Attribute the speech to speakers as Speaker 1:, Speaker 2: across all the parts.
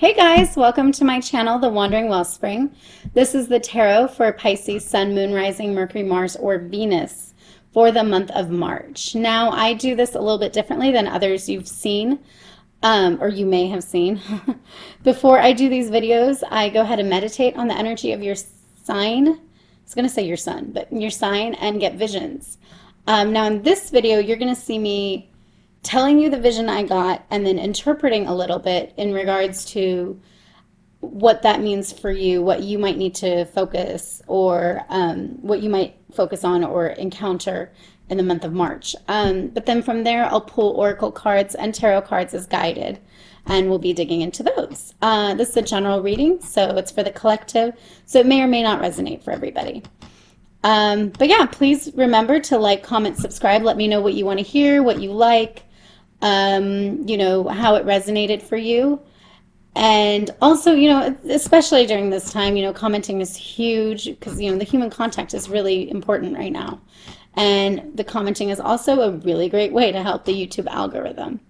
Speaker 1: Hey guys, welcome to my channel, The Wandering Wellspring. This is the tarot for Pisces, Sun, Moon, Rising, Mercury, Mars, or Venus for the month of March. Now, I do this a little bit differently than others you've seen, or you may have seen. Before I do these videos, I go ahead and meditate on the energy of your sign. I was going to say your sun, but your sign, and get visions. Now, in this video, you're going to see me telling you the vision I got and then interpreting a little bit in regards to what that means for you, what you might need to focus or what you might focus on or encounter in the month of March. But then from there, I'll pull oracle cards and tarot cards as guided, and we'll be digging into those. This is a general reading, so it's for the collective, so it may or may not resonate for everybody. But yeah, please remember to like, comment, subscribe. Let me know what you want to hear, what you like, you know, how it resonated for you. And also, you know, especially during this time, you know, commenting is huge because, you know, the human contact is really important right now. And the commenting is also a really great way to help the YouTube algorithm.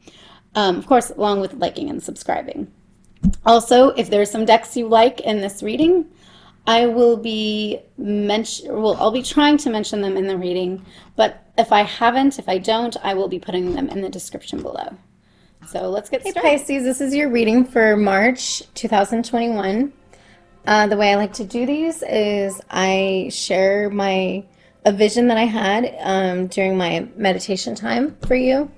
Speaker 1: Of course, along with liking and subscribing. Also, if there's some decks you like in this reading, I will be I'll be trying to mention them in the reading, but if I don't, I will be putting them in the description below. So let's get started. Hey Pisces, this is your reading for March 2021. The way I like to do these is I share a vision that I had during my meditation time for you.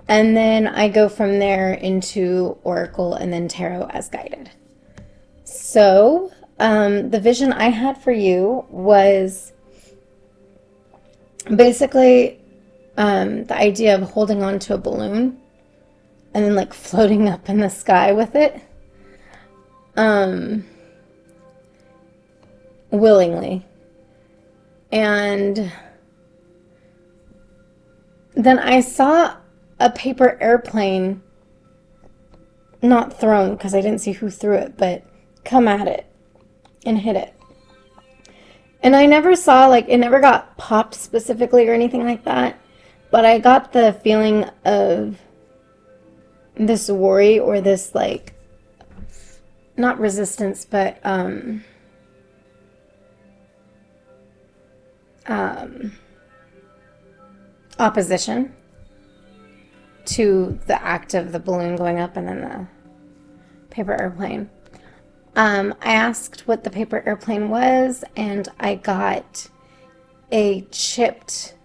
Speaker 1: And then I go from there into oracle and then tarot as guided. So the vision I had for you was basically the idea of holding on to a balloon and then like floating up in the sky with it willingly. And then I saw a paper airplane, not thrown because I didn't see who threw it, but come at it and hit it. And I never saw, like, it never got popped specifically or anything like that, but I got the feeling of this worry or this, like, not resistance, but opposition to the act of the balloon going up and then the paper airplane. I asked what the paper airplane was, and I got a chipped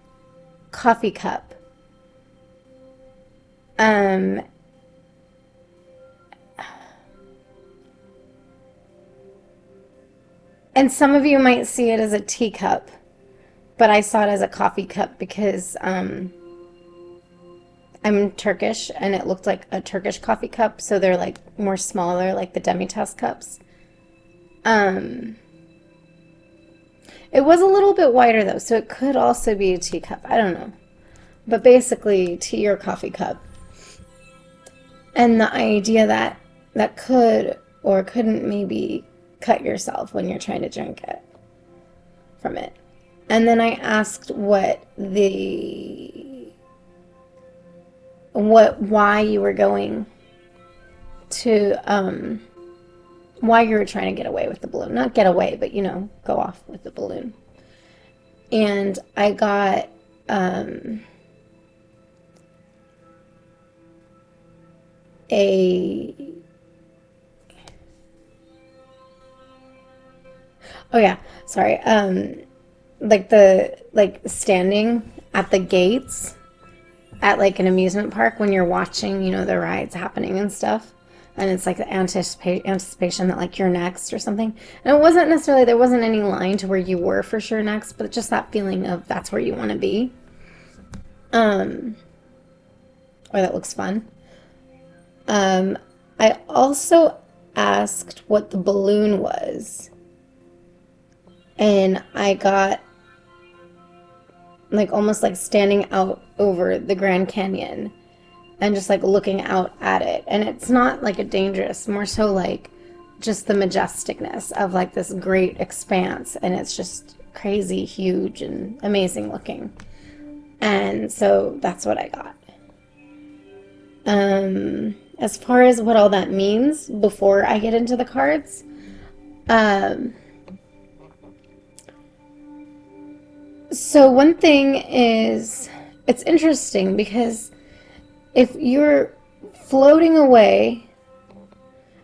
Speaker 1: coffee cup. And some of you might see it as a teacup, but I saw it as a coffee cup because I'm Turkish, and it looked like a Turkish coffee cup, so they're like more smaller, like the demi-tasse cups. It was a little bit wider though, so it could also be a teacup. I don't know, but basically tea or coffee cup. And the idea that could or couldn't maybe cut yourself when you're trying to drink it from it. And then I asked why you were going to, why you were trying to get away with the balloon. Not get away, but, you know, go off with the balloon. And I got, like standing at the gates at like an amusement park when you're watching, you know, the rides happening and stuff, and it's like the anticipation that like you're next or something. And it wasn't necessarily, there wasn't any line to where you were for sure next, but just that feeling of that's where you want to be, or that looks fun. I also asked what the balloon was, and I got like almost like standing out over the Grand Canyon and just like looking out at it. And it's not like a dangerous, more so like just the majesticness of like this great expanse, and it's just crazy huge and amazing looking. And so that's what I got. as far as what all that means before I get into the cards, so one thing is, it's interesting because if you're floating away,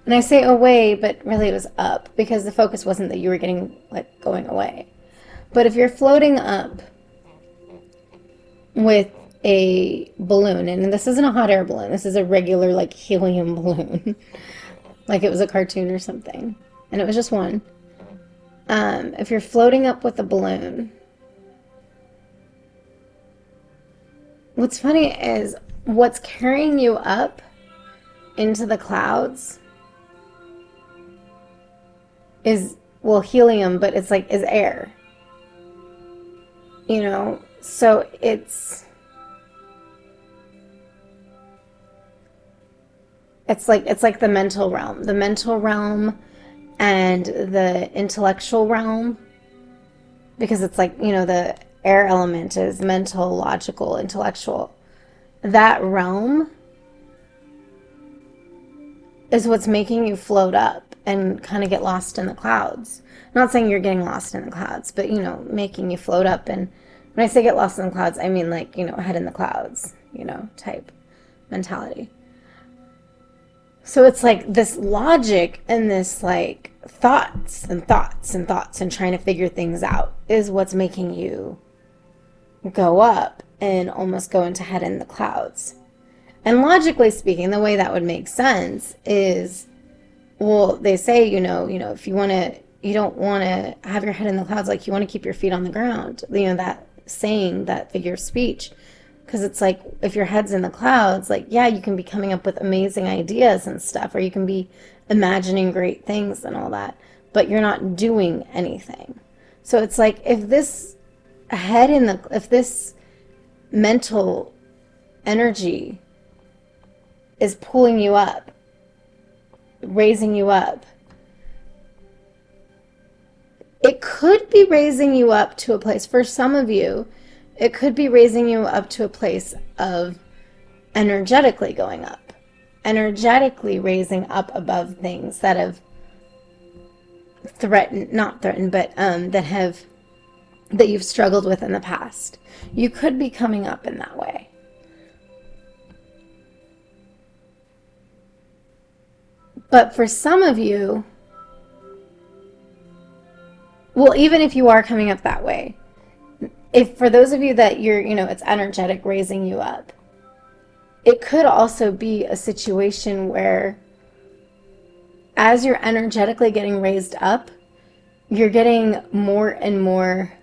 Speaker 1: and I say away, but really it was up, because the focus wasn't that you were getting, like, going away. But if you're floating up with a balloon, and this isn't a hot air balloon, this is a regular, like, helium balloon, like it was a cartoon or something, and it was just one. If you're floating up with a balloon, what's funny is what's carrying you up into the clouds is, well, helium, but it's like, is air. You know, so it's like the mental realm and the intellectual realm, because it's like, you know, the air element is mental, logical, intellectual. That realm is what's making you float up and kind of get lost in the clouds. I'm not saying you're getting lost in the clouds, but, you know, making you float up. And when I say get lost in the clouds, I mean, like, you know, head in the clouds, you know, type mentality. So it's like this logic and this, like, thoughts and trying to figure things out is what's making you go up and almost go into head in the clouds. And logically speaking, the way that would make sense is, well, they say, you know, if you don't want to have your head in the clouds, like, you want to keep your feet on the ground, you know, that saying, that figure of speech. Because it's like, if your head's in the clouds, like, yeah, you can be coming up with amazing ideas and stuff, or you can be imagining great things and all that, but you're not doing anything. So it's like, if this mental energy is pulling you up, raising you up, it could be raising you up to a place, for some of you, it could be raising you up to a place of energetically going up, energetically raising up above things that have that you've struggled with in the past. You could be coming up in that way. But for some of you, well, even if you are coming up that way, if for those of you that you're, you know, it's energetic raising you up, it could also be a situation where as you're energetically getting raised up, you're getting more and more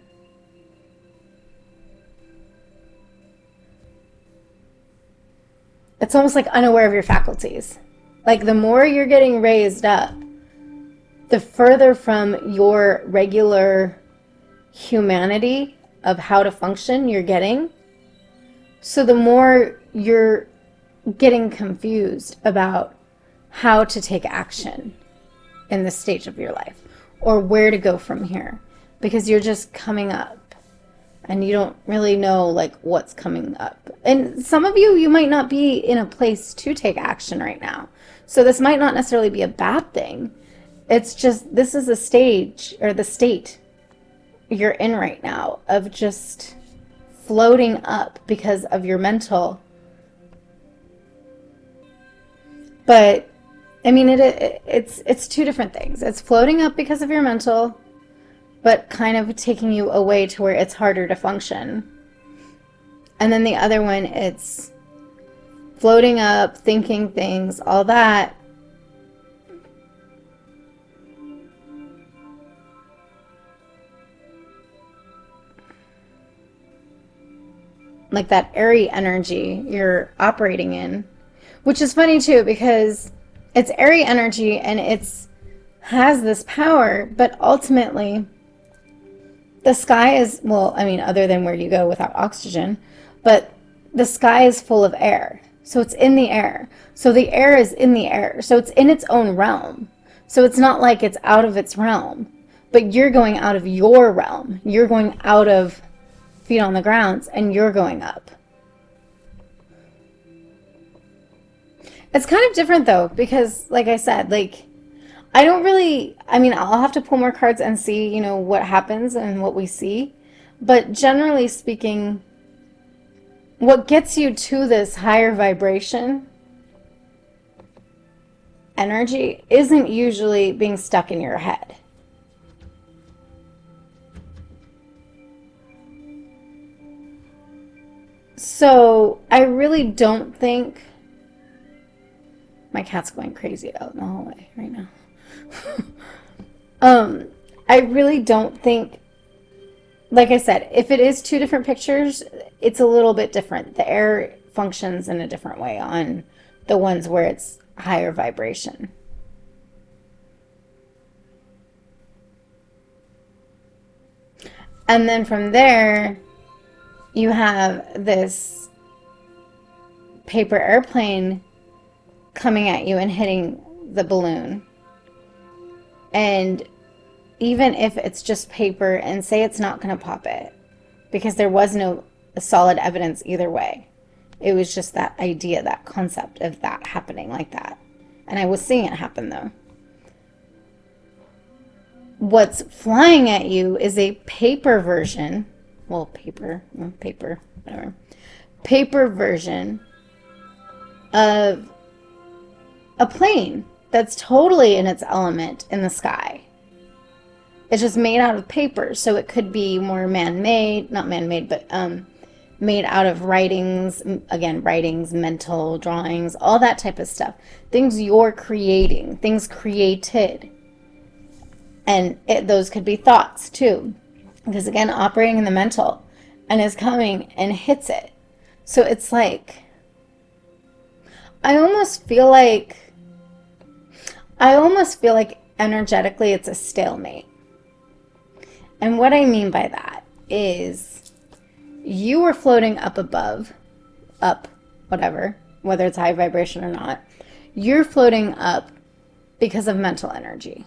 Speaker 1: it's almost like unaware of your faculties. Like, the more you're getting raised up, the further from your regular humanity of how to function you're getting. So the more you're getting confused about how to take action in this stage of your life, or where to go from here, because you're just coming up and you don't really know, like, what's coming up. And some of you might not be in a place to take action right now. So this might not necessarily be a bad thing. It's just, this is a stage, or the state you're in right now, of just floating up because of your mental. But I mean, it's two different things. It's floating up because of your mental, but kind of taking you away to where it's harder to function. And then the other one, it's floating up, thinking things, all that, like that airy energy you're operating in, which is funny too, because it's airy energy and has this power, but ultimately the sky is, well, I mean, other than where you go without oxygen, but the sky is full of air. So it's in the air. So the air is in the air. So it's in its own realm. So it's not like it's out of its realm, but you're going out of your realm. You're going out of feet on the ground and you're going up. It's kind of different though, because like I said, like I don't really, I mean, I'll have to pull more cards and see, you know, what happens and what we see. But generally speaking, what gets you to this higher vibration energy isn't usually being stuck in your head. So I really don't think, my cat's going crazy out in the hallway right now. I really don't think, like I said, if it is two different pictures, it's a little bit different. The air functions in a different way on the ones where it's higher vibration. And then from there, you have this paper airplane coming at you and hitting the balloon. And even if it's just paper, and say it's not going to pop it, because there was no solid evidence either way. It was just that idea, that concept of that happening like that. And I was seeing it happen though. What's flying at you is a paper version, well, paper, whatever. Paper version of a plane that's totally in its element in the sky. It's just made out of paper, so it could be more man-made, not man-made, but made out of writings, again, writings, mental drawings, all that type of stuff. Things you're creating, things created. And those could be thoughts too, because again, operating in the mental, and is coming and hits it. So it's like, I almost feel like energetically it's a stalemate. And what I mean by that is you were floating up above, up, whatever, whether it's high vibration or not. You're floating up because of mental energy.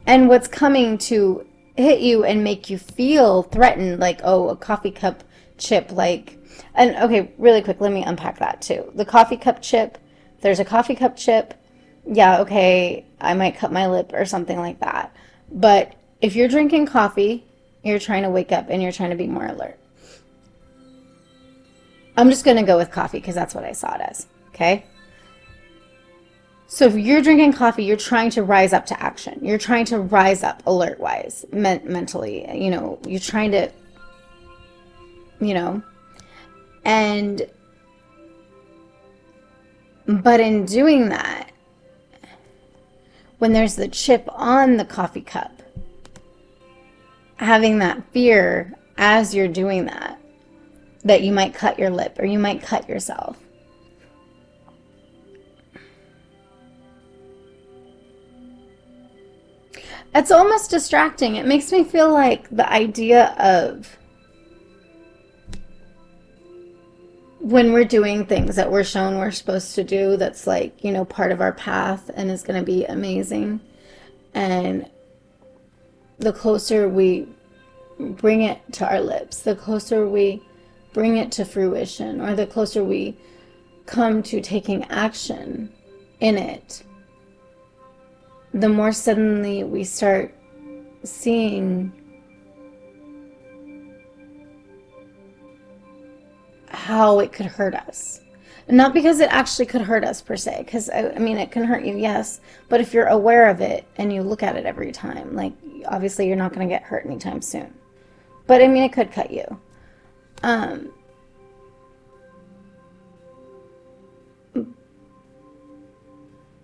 Speaker 1: And what's coming to hit you and make you feel threatened, like, oh, a coffee cup chip, like, and okay, really quick, let me unpack that too. The coffee cup chip, there's a coffee cup chip. Yeah, okay, I might cut my lip or something like that. But if you're drinking coffee, you're trying to wake up and you're trying to be more alert. I'm just going to go with coffee because that's what I saw it as, okay? So if you're drinking coffee, you're trying to rise up to action. You're trying to rise up alert-wise, mentally. You know, you're trying to, you know, and, but in doing that, when there's the chip on the coffee cup, having that fear as you're doing that, that you might cut your lip or you might cut yourself. It's almost distracting. It makes me feel like the idea of when we're doing things that we're shown we're supposed to do, that's like, you know, part of our path and is going to be amazing. And the closer we bring it to our lips, the closer we bring it to fruition, or the closer we come to taking action in it, the more suddenly we start seeing how it could hurt us. Not because it actually could hurt us per se, because I mean, it can hurt you, yes, but if you're aware of it and you look at it every time, like, obviously you're not going to get hurt anytime soon. But I mean, it could cut you.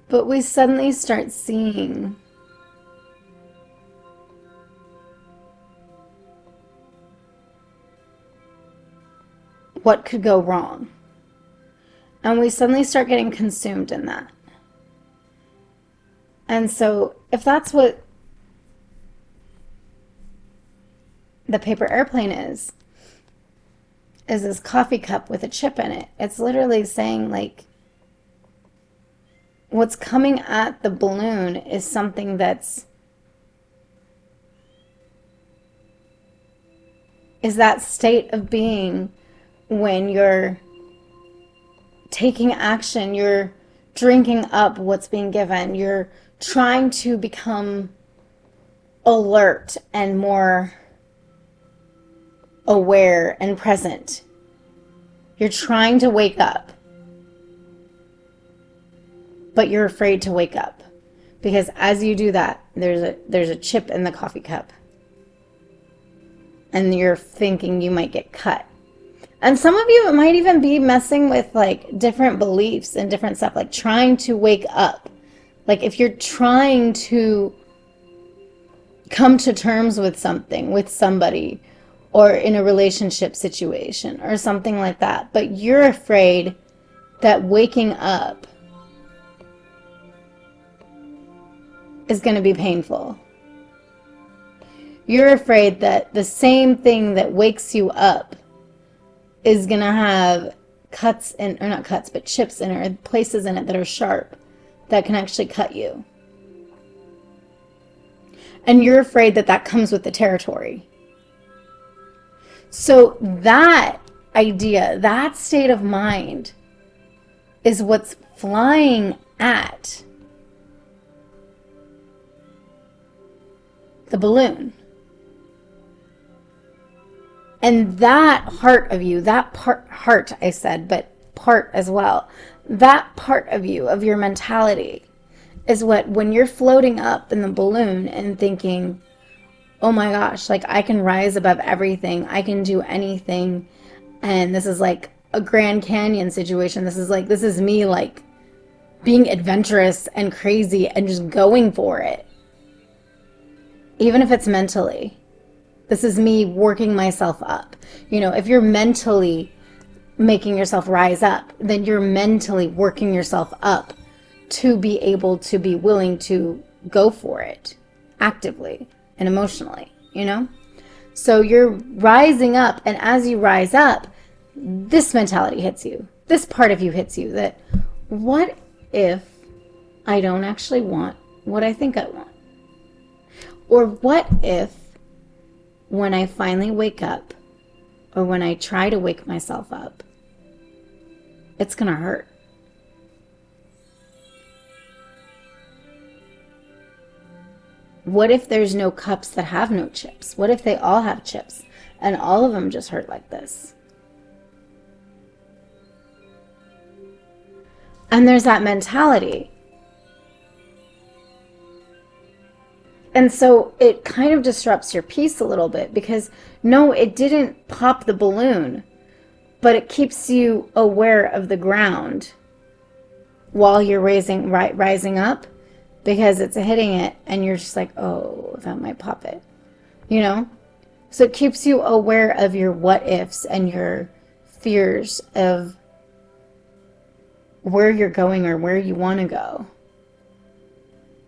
Speaker 1: But we suddenly start seeing what could go wrong. And we suddenly start getting consumed in that. And so if that's what the paper airplane is this coffee cup with a chip in it, it's literally saying, like, what's coming at the balloon is something that's, is that state of being when you're taking action. You're drinking up what's being given. You're trying to become alert and more aware and present. You're trying to wake up, but you're afraid to wake up, because as you do that, there's a chip in the coffee cup, and you're thinking you might get cut. And some of you, it might even be messing with like different beliefs and different stuff, like trying to wake up. Like if you're trying to come to terms with something, with somebody, or in a relationship situation or something like that, but you're afraid that waking up is going to be painful. You're afraid that the same thing that wakes you up is going to have cuts in, or not cuts, but chips in it, or places in it that are sharp that can actually cut you. And you're afraid that that comes with the territory. So that idea, that state of mind is what's flying at the balloon. And that heart of you, that heart I said, but part as well, that part of you, of your mentality, is what, when you're floating up in the balloon and thinking, oh my gosh, like I can rise above everything, I can do anything, and this is like a Grand Canyon situation, this is me like being adventurous and crazy and just going for it, even if it's mentally. This is me working myself up. You know, if you're mentally making yourself rise up, then you're mentally working yourself up to be able to be willing to go for it actively and emotionally, you know? So you're rising up, and as you rise up, this mentality hits you. This part of you hits you, that what if I don't actually want what I think I want? Or what if when I finally wake up, or when I try to wake myself up, it's gonna hurt? What if there's no cups that have no chips? What if they all have chips and all of them just hurt like this? And there's that mentality. And so it kind of disrupts your peace a little bit, because no, it didn't pop the balloon, but it keeps you aware of the ground while you're rising up, because it's hitting it and you're just like, oh, that might pop it, you know? So it keeps you aware of your what ifs and your fears of where you're going or where you want to go.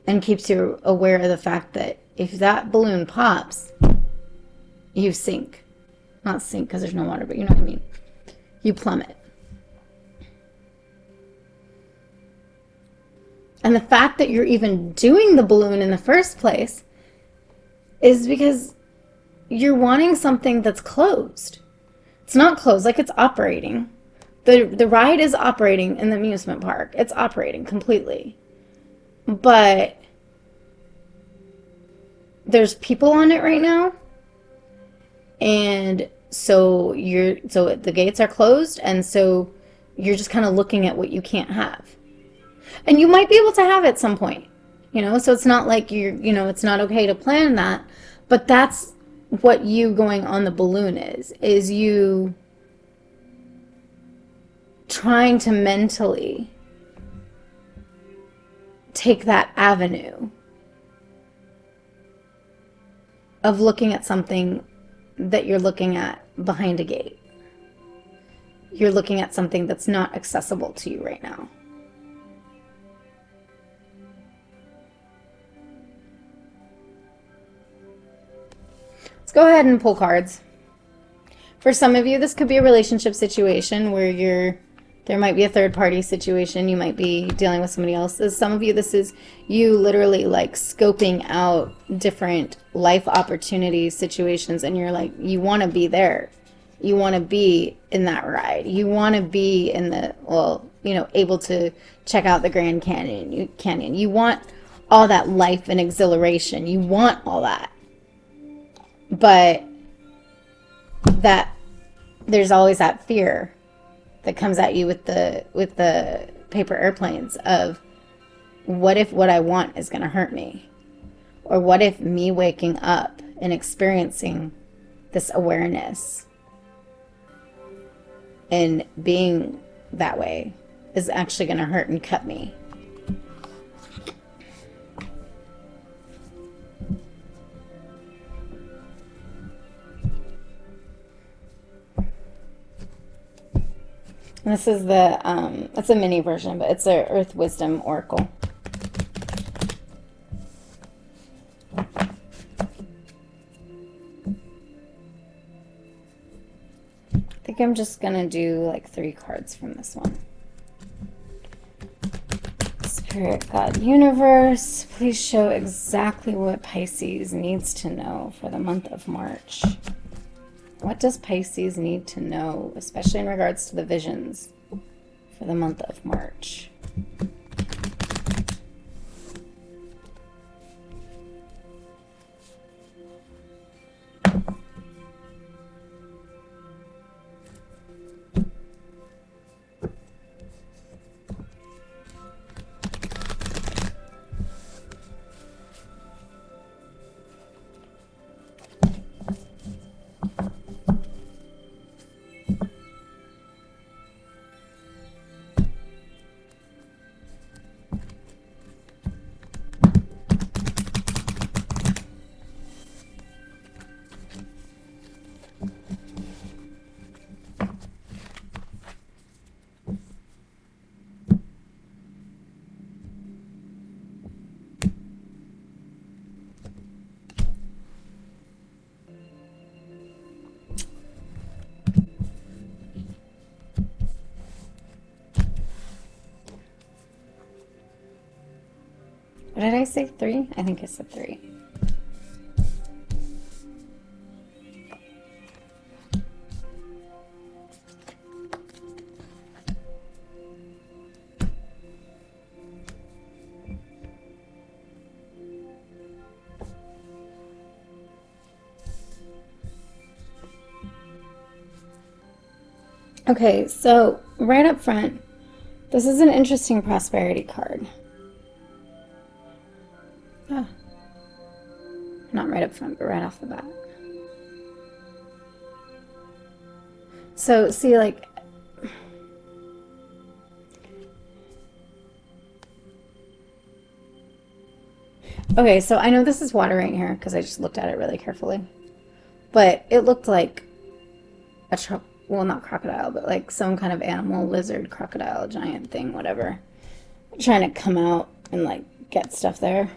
Speaker 1: And keeps you aware of the fact that if that balloon pops, you sink. Not sink because there's no water, but you know what I mean. You plummet. And the fact that you're even doing the balloon in the first place is because you're wanting something that's closed. It's not closed, like it's operating. The ride is operating in the amusement park. It's operating completely. But there's people on it right now, and so the gates are closed, and so you're just kind of looking at what you can't have. And you might be able to have at some point, you know, so it's not like it's not okay to plan that, but that's what you going on the balloon is you trying to mentally take that avenue of looking at something that you're looking at behind a gate. You're looking at something that's not accessible to you right now. Let's go ahead and pull cards. For some of you, this could be a relationship situation where there might be a third party situation. You might be dealing with somebody else. As some of you, this is you literally like scoping out different life opportunities, situations, and you're like, you want to be there. You want to be in that ride. You want to be in you know, able to check out the Grand Canyon. You want all that life and exhilaration. You want all that. But that there's always that fear that comes at you with the paper airplanes of, what if what I want is going to hurt me? Or what if me waking up and experiencing this awareness and being that way is actually going to hurt and cut me? This is the, it's a mini version, but it's a Earth Wisdom Oracle. I think I'm just going to do like 3 cards from this one. Spirit, God, Universe, please show exactly what Pisces needs to know for the month of March. What does Pisces need to know, especially in regards to the visions for the month of March? What did I say? 3? I think I said 3. Okay, so right up front, this is an interesting prosperity card. Oh, not right up front, but right off the bat. So see, like, okay, so I know this is water right here because I just looked at it really carefully, but it looked like a well, not crocodile, but like some kind of animal, lizard, crocodile, giant thing, whatever, trying to come out and like get stuff there.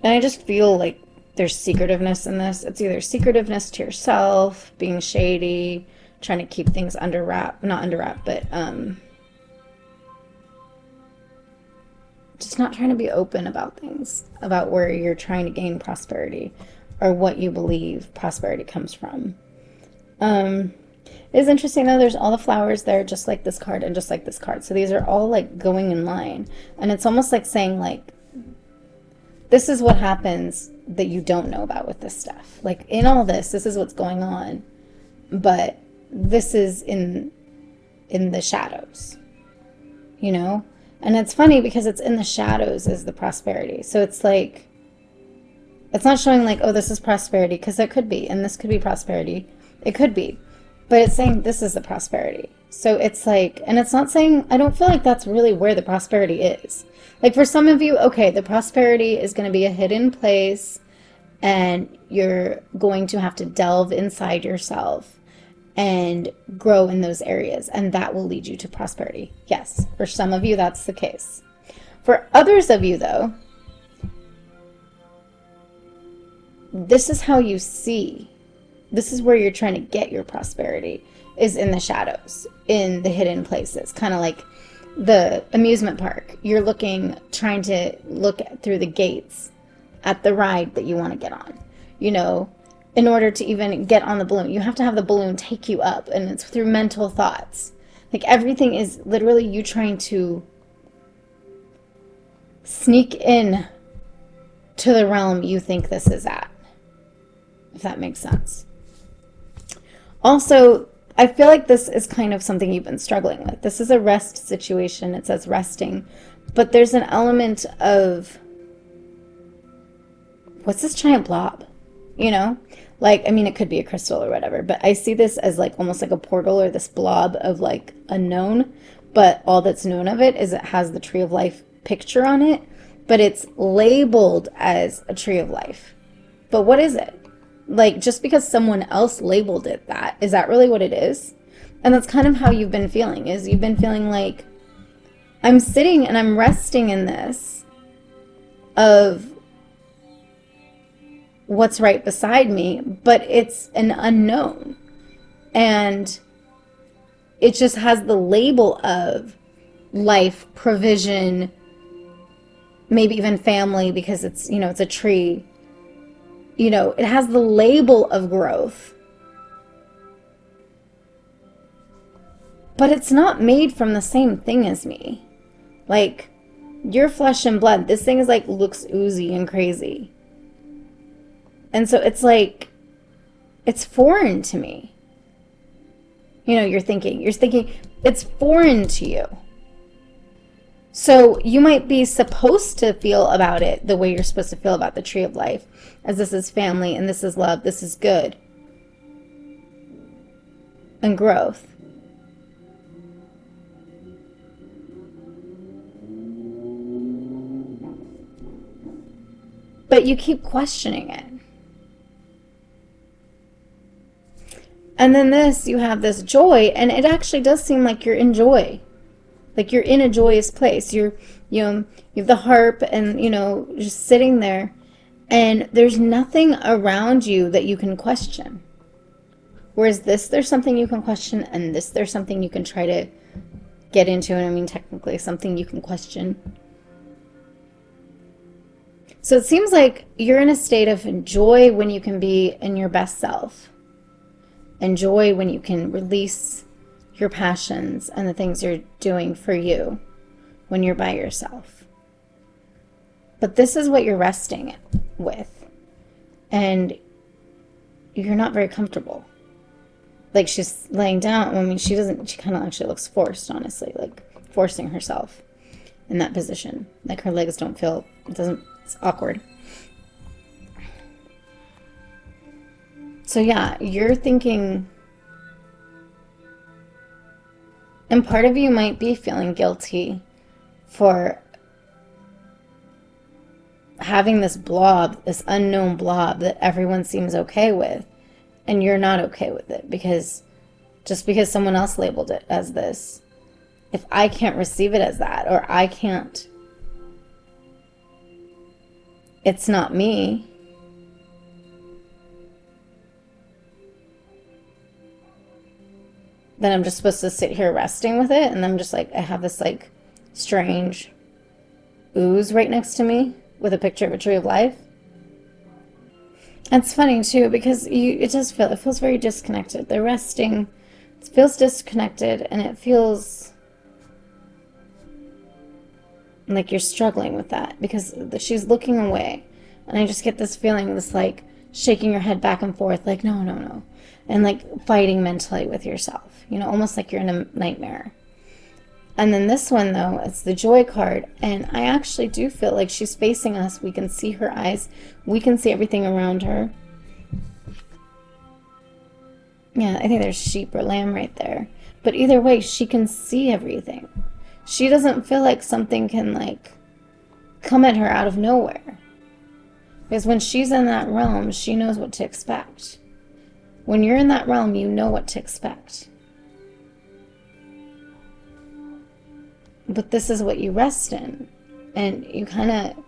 Speaker 1: And I just feel like there's secretiveness in this. It's either secretiveness to yourself, being shady, trying to keep things under wrap, not under wrap, but just not trying to be open about things, about where you're trying to gain prosperity or what you believe prosperity comes from. It is interesting though, there's all the flowers there, just like this card and just like this card. So these are all like going in line. And it's almost like saying like, this is what happens that you don't know about with this stuff. Like in all this, this is what's going on. But this is in the shadows, you know? And it's funny because it's in the shadows is the prosperity. So it's like, it's not showing like, oh, this is prosperity, because it could be, and this could be prosperity. It could be. But it's saying this is the prosperity. So it's like, and it's not saying, I don't feel like that's really where the prosperity is. Like for some of you, okay, the prosperity is going to be a hidden place and you're going to have to delve inside yourself and grow in those areas. And that will lead you to prosperity. Yes, for some of you, that's the case. For others of you, though, this is how you see. This is where you're trying to get your prosperity, is in the shadows, in the hidden places, kind of like the amusement park. You're trying to look through the gates at the ride that you want to get on. You know, in order to even get on the balloon, you have to have the balloon take you up, and it's through mental thoughts. Like everything is literally you trying to sneak in to the realm you think this is at, if that makes sense. Also, I feel like this is kind of something you've been struggling with. This is a rest situation. It says resting, but there's an element of, what's this giant blob? You know, like, I mean, it could be a crystal or whatever, but I see this as like almost like a portal or this blob of like unknown, but all that's known of it is it has the tree of life picture on it, but it's labeled as a tree of life. But what is it? Like, just because someone else labeled it that, is that really what it is? And that's kind of how you've been feeling, is you've been feeling like, I'm sitting and I'm resting in this of what's right beside me, but it's an unknown. And it just has the label of life, provision, maybe even family, because it's, you know, it's a tree. You know, it has the label of growth. But it's not made from the same thing as me. Like, you're flesh and blood. This thing is like, looks oozy and crazy. And so it's like, it's foreign to me. You know, you're thinking, it's foreign to you. So you might be supposed to feel about it the way you're supposed to feel about the tree of life, as this is family and this is love, this is good and growth. But you keep questioning it. And then this, you have this joy, and it actually does seem like you're in joy. Like you're in a joyous place. You have the harp and, you know, just sitting there, and there's nothing around you that you can question. Whereas this, there's something you can question, and this, there's something you can try to get into. And I mean, technically something you can question. So it seems like you're in a state of joy when you can be in your best self. And joy when you can release your passions and the things you're doing for you when you're by yourself. But this is what you're resting with. And you're not very comfortable. Like, she's laying down. I mean, she kind of actually looks forced, honestly. Like, forcing herself in that position. Like, her legs don't feel, it's awkward. So yeah, you're thinking, and part of you might be feeling guilty for having this blob, this unknown blob that everyone seems okay with, and you're not okay with it because someone else labeled it as this. If I can't receive it as that, or I can't, it's not me. Then I'm just supposed to sit here resting with it, and I'm just like, I have this like strange ooze right next to me with a picture of a tree of life. It's funny too, because it feels very disconnected. The resting, it feels disconnected, and it feels like you're struggling with that because she's looking away, and I just get this feeling, this like shaking your head back and forth, like no, and like fighting mentally with yourself. You know, almost like you're in a nightmare. And then this one, though, it's the joy card. And I actually do feel like she's facing us. We can see her eyes. We can see everything around her. Yeah, I think there's sheep or lamb right there. But either way, she can see everything. She doesn't feel like something can, like, come at her out of nowhere. Because when she's in that realm, she knows what to expect. When you're in that realm, you know what to expect. But this is what you rest in. And you kind of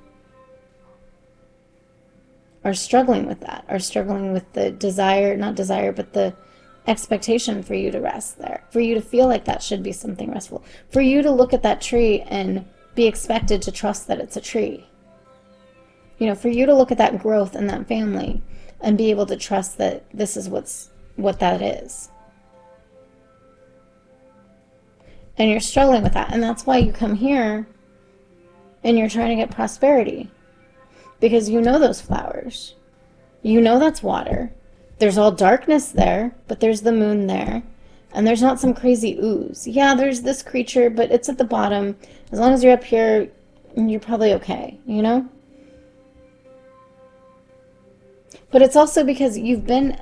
Speaker 1: are struggling with that. Are struggling with the not desire, but the expectation for you to rest there. For you to feel like that should be something restful. For you to look at that tree and be expected to trust that it's a tree. You know, for you to look at that growth in that family and be able to trust that this is what that is. And you're struggling with that. And that's why you come here and you're trying to get prosperity. Because you know those flowers. You know that's water. There's all darkness there, but there's the moon there. And there's not some crazy ooze. Yeah, there's this creature, but it's at the bottom. As long as you're up here, you're probably okay, you know? But it's also because you've been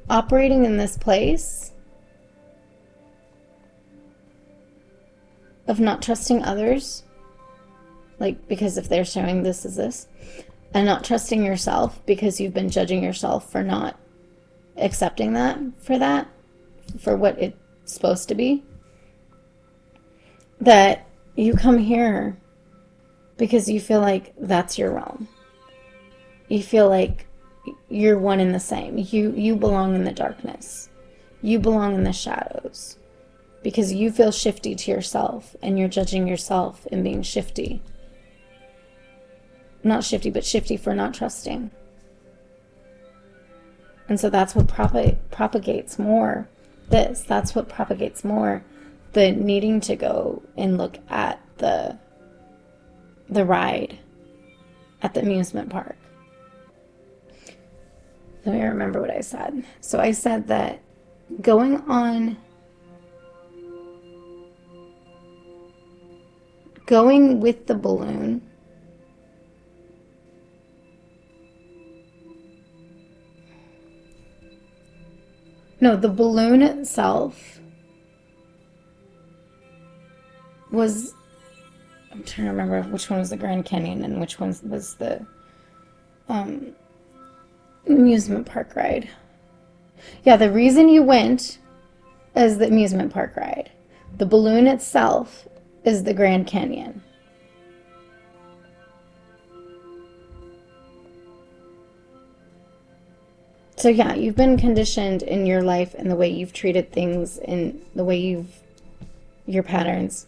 Speaker 1: operating in this place of not trusting others. Like, because if they're showing this is this. And not trusting yourself because you've been judging yourself for not accepting that, for what it's supposed to be. That you come here because you feel like that's your realm. You feel like you're one and the same. You belong in the darkness. You belong in the shadows. Because you feel shifty to yourself and you're judging yourself and being shifty. Not shifty, but shifty for not trusting. And so that's what propagates more this. That's what propagates more the needing to go and look at the ride at the amusement park. Let me remember what I said. So I said that going with the balloon the balloon itself was, I'm trying to remember which one was the Grand Canyon and which one was the amusement park ride. Yeah, the reason you went is the amusement park ride. The balloon itself is the Grand Canyon. So yeah, you've been conditioned in your life and the way you've treated things and the way your patterns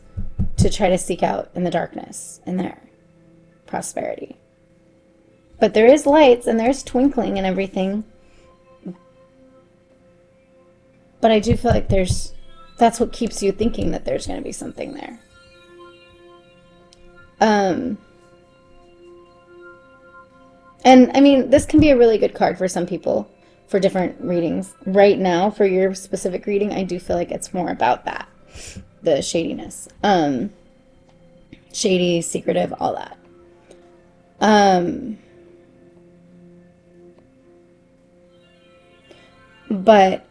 Speaker 1: to try to seek out in the darkness and their prosperity. But there is lights and there's twinkling and everything. But I do feel like that's what keeps you thinking that there's going to be something there. And I mean, this can be a really good card for some people for different readings. Right now, for your specific reading, I do feel like it's more about that. The shadiness. Shady, secretive, all that. But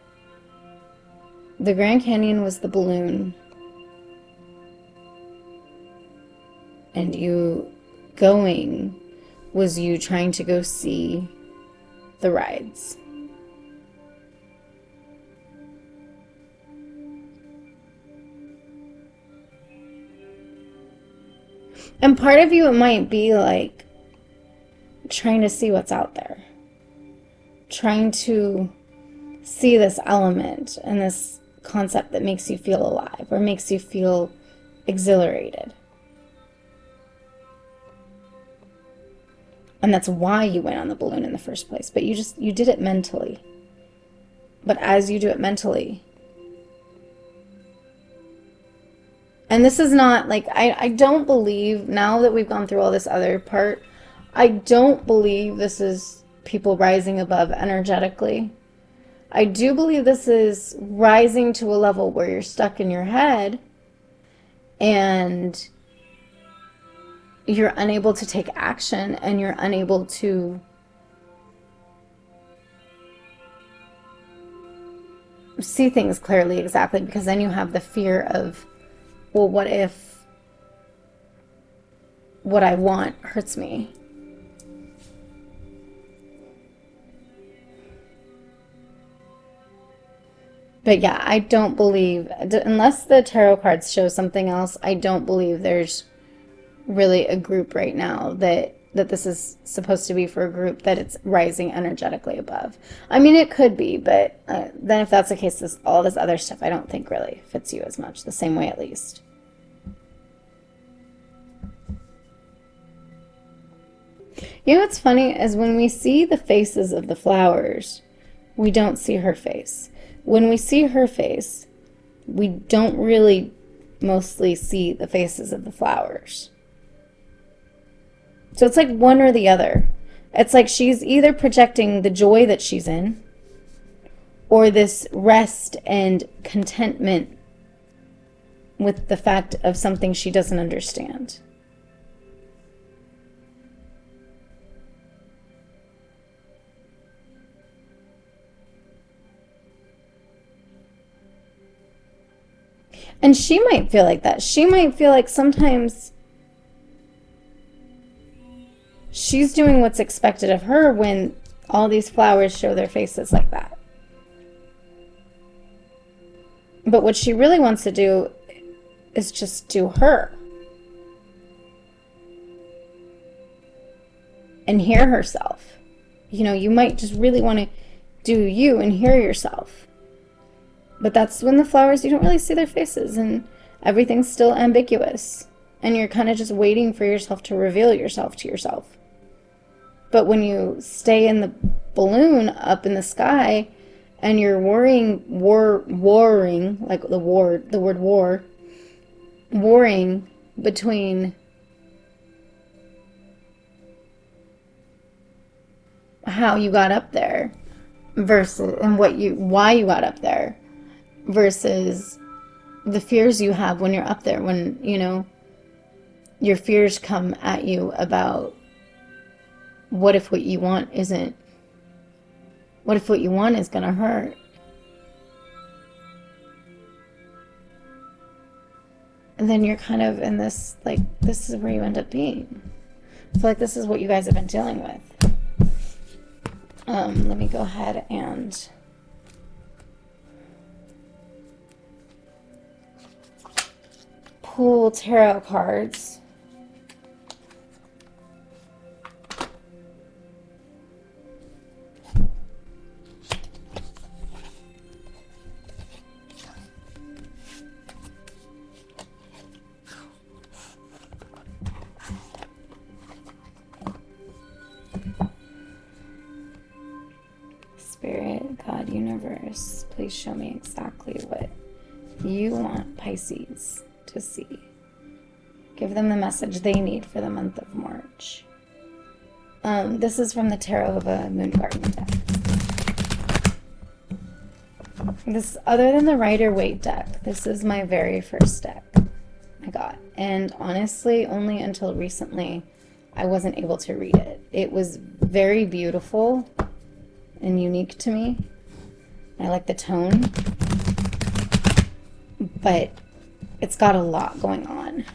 Speaker 1: the Grand Canyon was the balloon. And you going was you trying to go see the rides. And part of you, it might be like trying to see what's out there. Trying to see this element and this concept that makes you feel alive or makes you feel exhilarated. And that's why you went on the balloon in the first place. But you did it mentally. But as you do it mentally, and this is not like, I don't believe, now that we've gone through all this other part, I don't believe this is people rising above energetically. I do believe this is rising to a level where you're stuck in your head and you're unable to take action and you're unable to see things clearly exactly, because then you have the fear of, well, what if what I want hurts me? But yeah, I don't believe, unless the tarot cards show something else, I don't believe there's really a group right now that this is supposed to be for a group that it's rising energetically above. I mean, it could be, but then if that's the case, all this other stuff I don't think really fits you as much, the same way at least. You know what's funny is when we see the faces of the flowers, we don't see her face. When we see her face, we don't really mostly see the faces of the flowers. So it's like one or the other. It's like she's either projecting the joy that she's in, or this rest and contentment with the fact of something she doesn't understand. And she might feel like that. She might feel like sometimes she's doing what's expected of her when all these flowers show their faces like that. But what she really wants to do is just do her. And hear herself. You know, you might just really want to do you and hear yourself. But that's when the flowers, you don't really see their faces and everything's still ambiguous. And you're kind of just waiting for yourself to reveal yourself to yourself. But when you stay in the balloon up in the sky and you're warring, like the word war, warring between how you got up there versus and why you got up there versus the fears you have when you're up there, when, you know, your fears come at you about what if what you want is going to hurt? And then you're kind of in this, like, this is where you end up being. I feel like this is what you guys have been dealing with. Let me go ahead and pull tarot cards. Spirit, God, universe, please show me exactly what you want Pisces to see. Give them the message they need for the month of March. This is from the Tarot of a Moon Garden deck. This, other than the Rider-Waite deck, this is my very first deck I got. And honestly, only until recently, I wasn't able to read it. It was very beautiful and unique to me. I like the tone, but it's got a lot going on,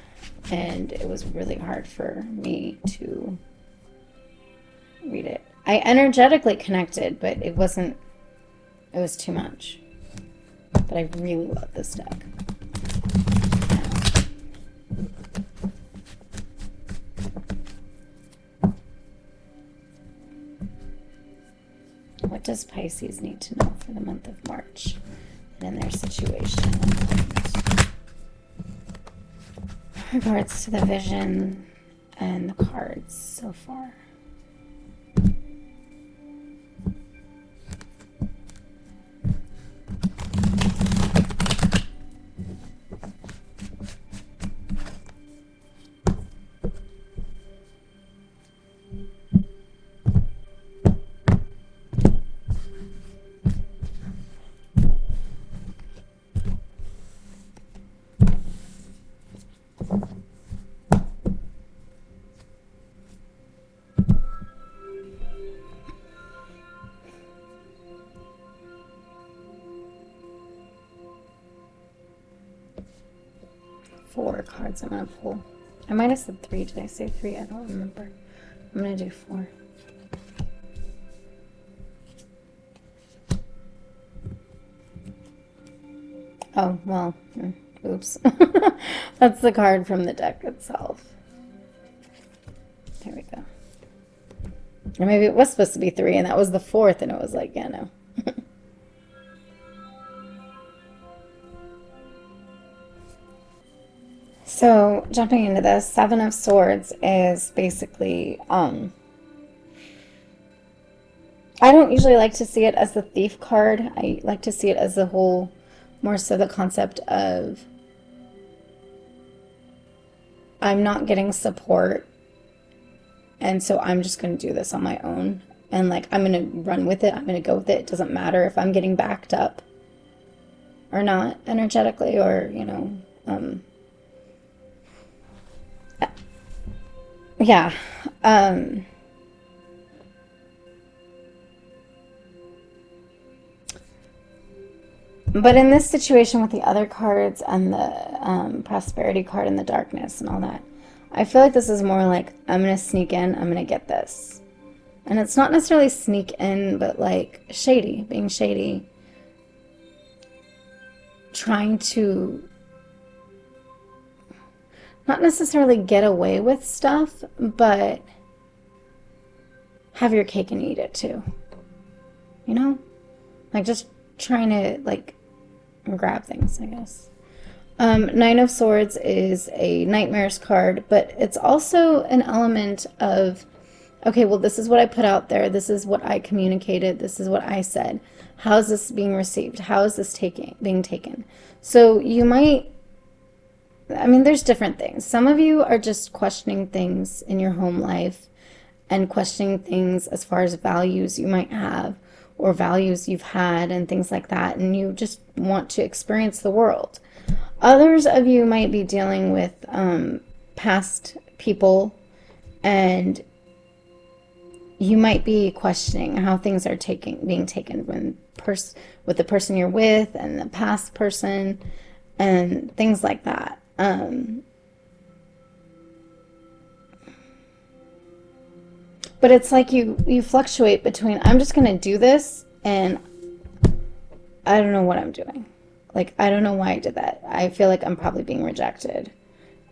Speaker 1: and it was really hard for me to read it. I energetically connected, but it was too much. But I really love this deck. What does Pisces need to know for the month of March and in their situation? In regards to the vision and the cards so far. Four cards I'm going to pull. I might have said three. Did I say three? I don't remember. I'm going to do four. Oh, well, oops. That's the card from the deck itself. There we go. Or maybe it was supposed to be three, and that was the fourth, and it was like, yeah, no. So, jumping into this, Seven of Swords is basically, I don't usually like to see it as the Thief card. I like to see it as the whole, more so the concept of I'm not getting support, and so I'm just going to do this on my own. And like, I'm going to run with it. I'm going to go with it. It doesn't matter if I'm getting backed up or not energetically, or, you know, yeah. But in this situation with the other cards and the prosperity card and the darkness and all that, I feel like this is more like, I'm going to sneak in, I'm going to get this. And it's not necessarily sneak in, but like shady, being shady. Trying to not necessarily get away with stuff, but have your cake and eat it too. You know? Like just trying to like grab things, I guess. Nine of Swords is a nightmares card, but it's also an element of, okay, well, this is what I put out there. This is what I communicated. This is what I said. How is this being received? How is this being taken? So you might, I mean, there's different things. Some of you are just questioning things in your home life and questioning things as far as values you might have or values you've had and things like that. And you just want to experience the world. Others of you might be dealing with past people, and you might be questioning how things are being taken with the person you're with and the past person and things like that. But it's like you fluctuate between, I'm just going to do this and I don't know what I'm doing. Like, I don't know why I did that. I feel like I'm probably being rejected.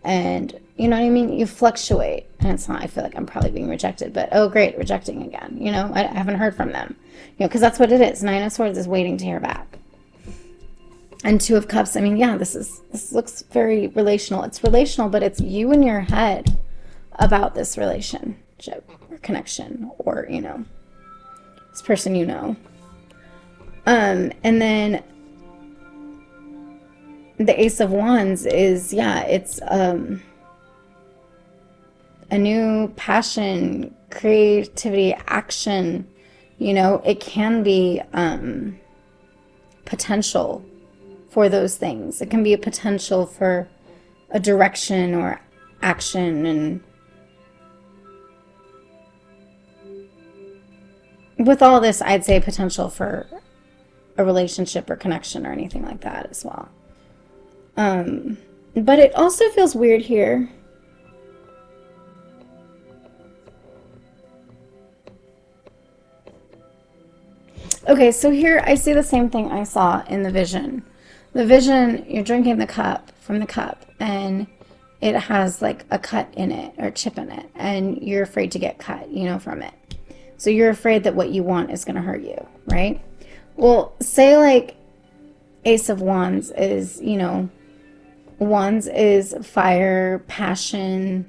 Speaker 1: And you know what I mean? You fluctuate. And it's not, I feel like I'm probably being rejected, but oh great, rejecting again. You know, I haven't heard from them. You know, because that's what it is. Nine of Swords is waiting to hear back. And Two of Cups, I mean, yeah, this looks very relational. It's relational, but it's you in your head about this relationship or connection or, you know, this person you know. And then the Ace of Wands is, yeah, it's a new passion, creativity, action. You know, it can be potential for those things. It can be a potential for a direction or action. And with all this, I'd say potential for a relationship or connection or anything like that as well. But it also feels weird here. Okay, so here I see the same thing I saw in the vision. The vision, you're drinking the cup from the cup, and it has like a cut in it or chip in it, and you're afraid to get cut, you know, from it. So you're afraid that what you want is going to hurt you, right? Well, say like Ace of Wands is, you know, Wands is fire, passion.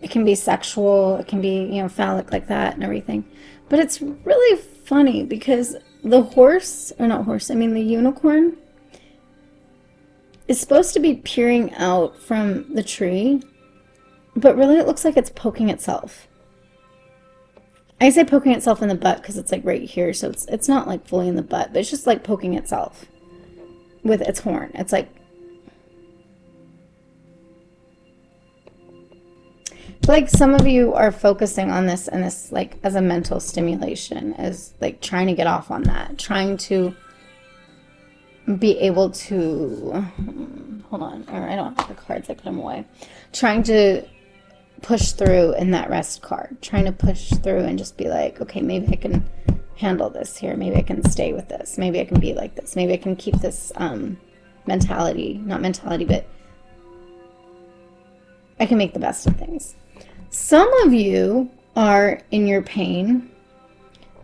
Speaker 1: It can be sexual. It can be, you know, phallic like that and everything. But it's really funny because the horse, or not horse, I mean the unicorn, is supposed to be peering out from the tree, but really it looks like it's poking itself. I say poking itself in the butt because it's like right here, so it's not like fully in the butt, but it's just like poking itself with its horn. It's like, some of you are focusing on this and this like as a mental stimulation, as like trying to get off on that, trying to be able to, hold on, or I don't have the cards, I put them away, trying to push through in that rest card, trying to push through and just be like, okay, maybe I can handle this here, maybe I can stay with this, maybe I can be like this, maybe I can keep this mentality, not mentality, but I can make the best of things. Some of you are in your pain,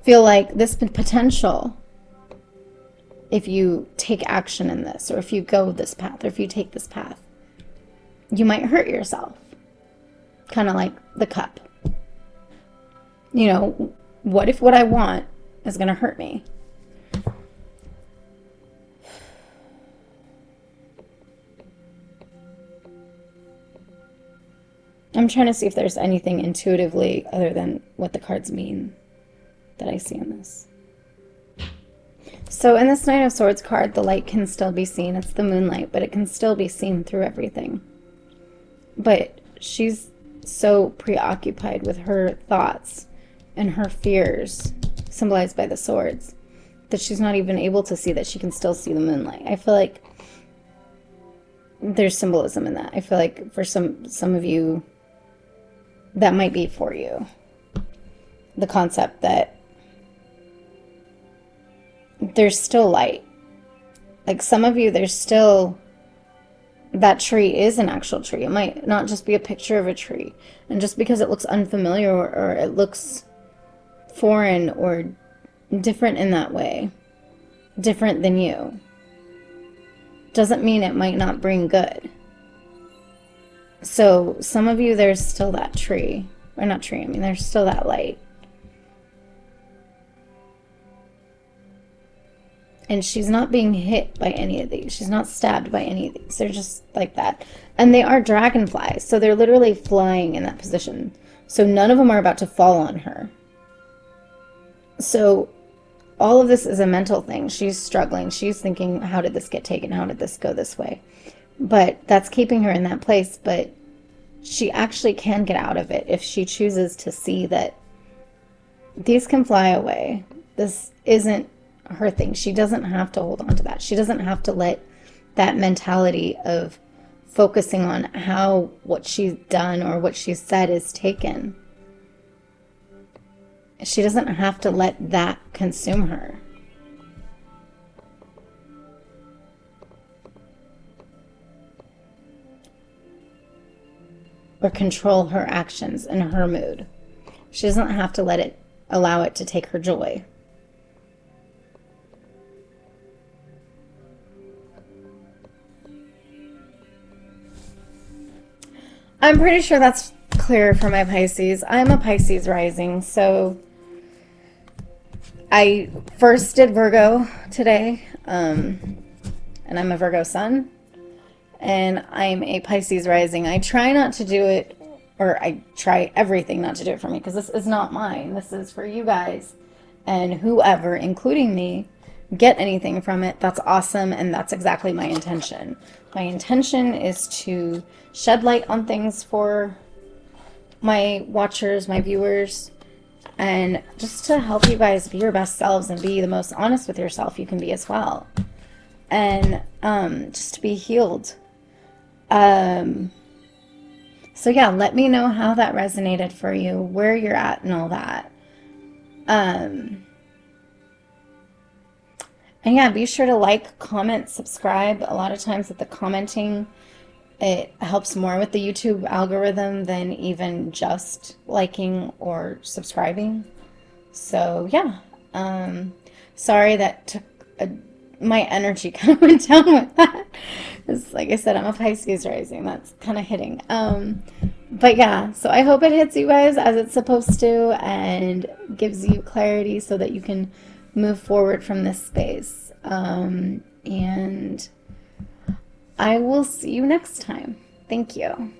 Speaker 1: feel like this potential, if you take action in this, or if you go this path, or if you take this path, you might hurt yourself. Kind of like the cup. You know, what if what I want is going to hurt me? I'm trying to see if there's anything intuitively other than what the cards mean that I see in this. So in this Nine of Swords card, the light can still be seen. It's the moonlight, but it can still be seen through everything. But she's so preoccupied with her thoughts and her fears, symbolized by the swords, that she's not even able to see that she can still see the moonlight. I feel like there's symbolism in that. I feel like for some of you, that might be for you. The concept that there's still light. Like some of you, there's still, that tree is an actual tree. It might not just be a picture of a tree. And just because it looks unfamiliar or it looks foreign or different in that way, different than you, doesn't mean it might not bring good. So some of you, there's still that tree. Or not tree, I mean, there's still that light. And she's not being hit by any of these. She's not stabbed by any of these. They're just like that. And they are dragonflies. So they're literally flying in that position. So none of them are about to fall on her. So all of this is a mental thing. She's struggling. She's thinking, how did this get taken? How did this go this way? But that's keeping her in that place. But she actually can get out of it if she chooses to see that these can fly away. This isn't her thing. She doesn't have to hold on to that. She doesn't have to let that mentality of focusing on how what she's done or what she's said is taken. She doesn't have to let that consume her. Or control her actions and her mood. She doesn't have to allow it to take her joy. I'm pretty sure that's clear for my Pisces. I'm a Pisces rising, so I first did Virgo today, and I'm a Virgo sun, and I'm a Pisces rising. I try not to do it, or I try everything not to do it for me, because this is not mine. This is for you guys, and whoever, including me, get anything from it, that's awesome, and that's exactly my intention. My intention is to shed light on things for my watchers, my viewers, and just to help you guys be your best selves and be the most honest with yourself you can be as well. And just to be healed. So yeah, let me know how that resonated for you, where you're at and all that. And yeah, be sure to like, comment, subscribe. A lot of times with the commenting, it helps more with the YouTube algorithm than even just liking or subscribing. So yeah, sorry that took my energy kind of went down with that. It's, like I said, I'm a Pisces rising. That's kind of hitting. But yeah, so I hope it hits you guys as it's supposed to and gives you clarity so that you can move forward from this space. And I will see you next time. Thank you.